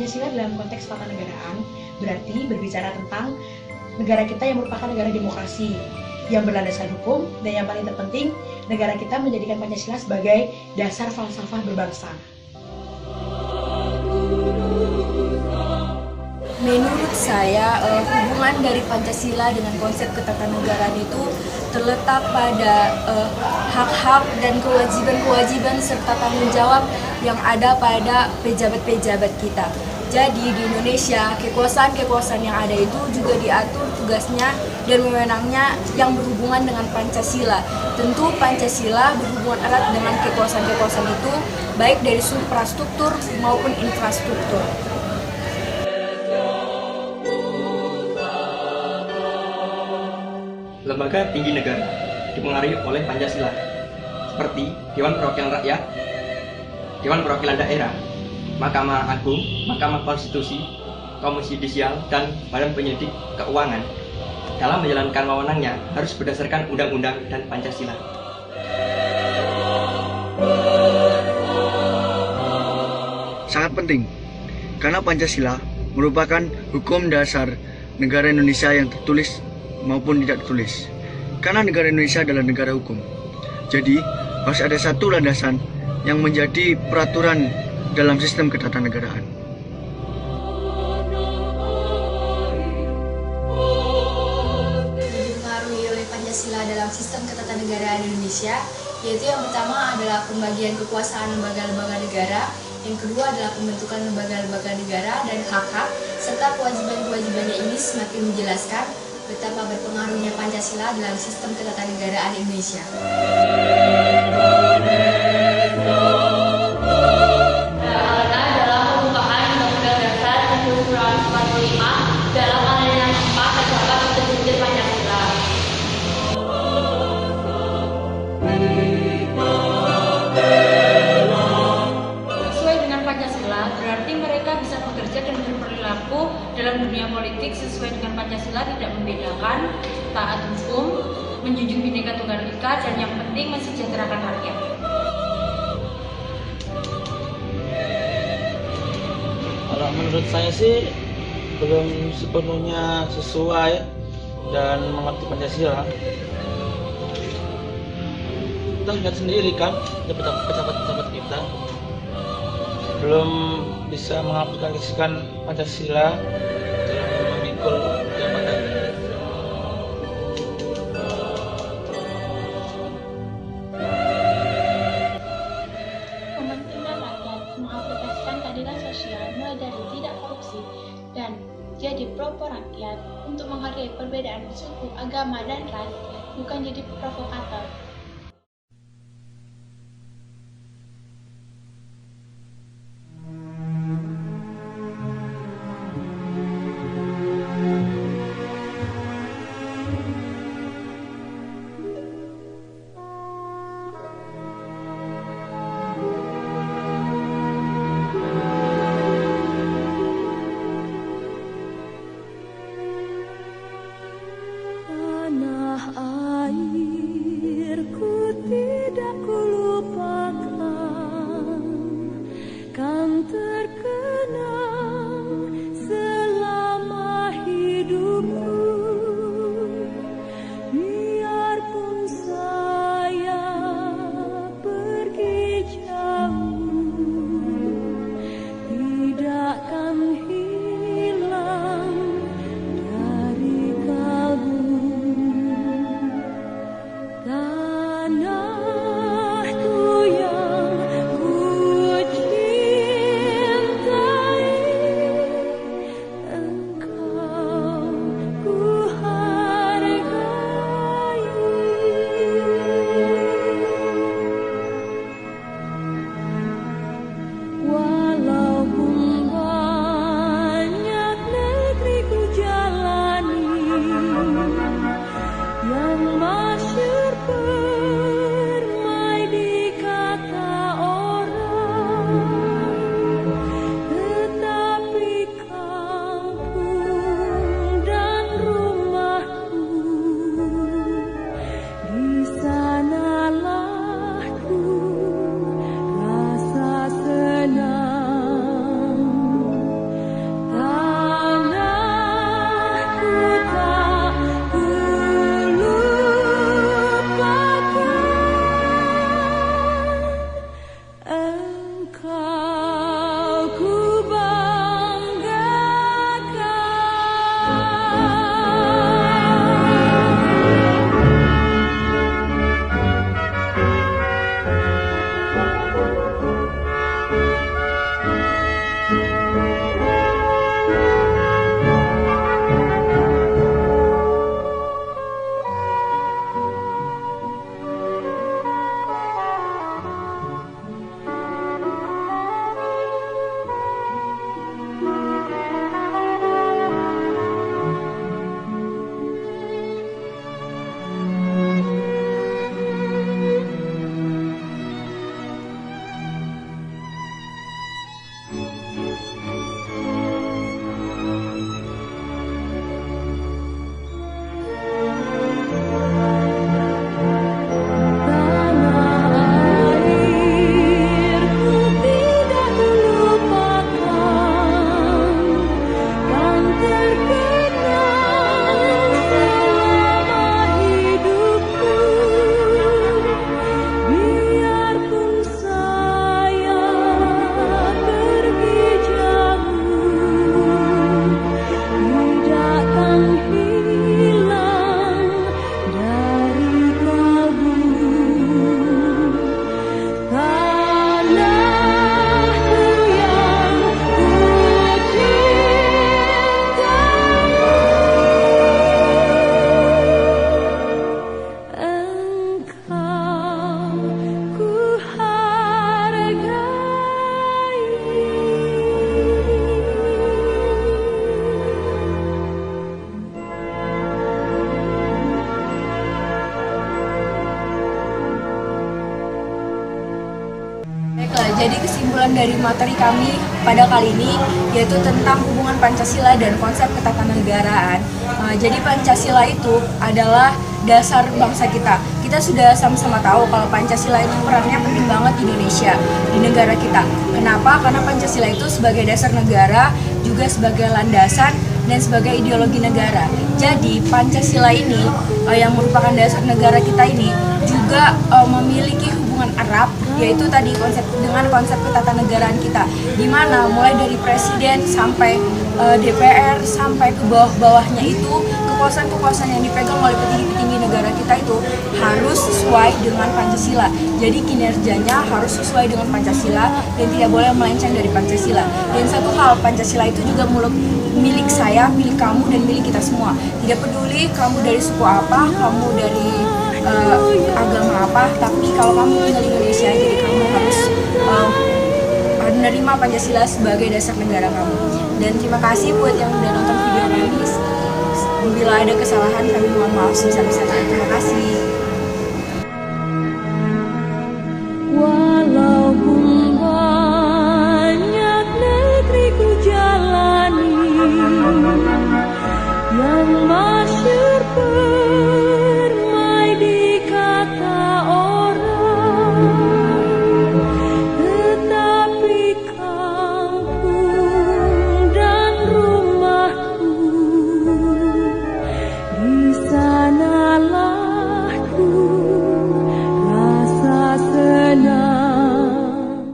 Pancasila dalam konteks ketatanegaraan berarti berbicara tentang negara kita yang merupakan negara demokrasi yang berlandaskan hukum, dan yang paling terpenting, negara kita menjadikan Pancasila sebagai dasar falsafah berbangsa. Menurut saya, hubungan dari Pancasila dengan konsep ketatanegaraan itu terletak pada hak-hak dan kewajiban-kewajiban serta tanggung jawab yang ada pada pejabat-pejabat kita. Jadi di Indonesia, kekuasaan-kekuasaan yang ada itu juga diatur tugasnya dan wewenangnya yang berhubungan dengan Pancasila. Tentu Pancasila berhubungan erat dengan kekuasaan-kekuasaan itu, baik dari suprastruktur maupun infrastruktur. Lembaga tinggi negara dipengaruhi oleh Pancasila, seperti Dewan Perwakilan Rakyat, Dewan Perwakilan Daerah, Mahkamah Agung, Mahkamah Konstitusi, Komisi Yudisial, dan Badan Penyelidik Keuangan. Dalam menjalankan wewenangnya harus berdasarkan undang-undang dan Pancasila. Sangat penting, karena Pancasila merupakan hukum dasar negara Indonesia yang tertulis maupun tidak tertulis. Karena negara Indonesia adalah negara hukum, jadi harus ada satu landasan yang menjadi peraturan dalam sistem ketatanegaraan. Dipengaruhi oleh Pancasila dalam sistem ketatanegaraan Indonesia, yaitu yang pertama adalah pembagian kekuasaan lembaga-lembaga negara, yang kedua adalah pembentukan lembaga-lembaga negara dan hak-hak, serta kewajiban-kewajibannya ini semakin menjelaskan betapa berpengaruhnya Pancasila dalam sistem ketatanegaraan Indonesia. Berarti mereka bisa bekerja dan berperilaku dalam dunia politik sesuai dengan Pancasila, tidak membedakan, taat hukum, menjunjung Bhinneka Tunggal Ika, dan yang penting mensejahterakan rakyat. Kalau menurut saya sih belum sepenuhnya sesuai dan mengerti Pancasila. Kita lihat sendiri kan, pejabat-pejabat kita belum bisa mengaplikasikan Pancasila dalam memikul jabatan. Mementingkan rakyat, mengaplikasikan keadilan sosial mulai dari tidak korupsi dan jadi pro rakyat, untuk menghargai perbedaan suku, agama, dan ras, bukan jadi provokator. Tanah air Jadi kesimpulan dari materi kami pada kali ini yaitu tentang hubungan Pancasila dan konsep ketatanegaraan. Jadi Pancasila itu adalah dasar bangsa kita. Kita sudah sama-sama tahu kalau Pancasila itu perannya penting banget di Indonesia, di negara kita. Kenapa? Karena Pancasila itu sebagai dasar negara, juga sebagai landasan dan sebagai ideologi negara. Jadi Pancasila ini yang merupakan dasar negara kita ini juga memiliki hubungan erat, yaitu tadi dengan konsep ketatanegaraan kita, di mana mulai dari presiden sampai DPR sampai ke bawah-bawahnya itu kekuasaan-kekuasaan yang dipegang oleh petinggi-petinggi negara kita itu harus sesuai dengan Pancasila. Jadi kinerjanya harus sesuai dengan Pancasila dan tidak boleh melenceng dari Pancasila. Dan satu hal, Pancasila itu juga milik saya, milik kamu, dan milik kita semua. Tidak peduli kamu dari suku apa, kamu dari agama apa, tapi kalau kamu tinggal di Indonesia, jadi kamu harus menerima Pancasila sebagai dasar negara kamu. Dan terima kasih buat yang udah nonton video kami. Bila ada kesalahan, kami mohon maaf sebesar-besarnya. Terima kasih. Walaupun banyak negeri ku jalani yang masyhur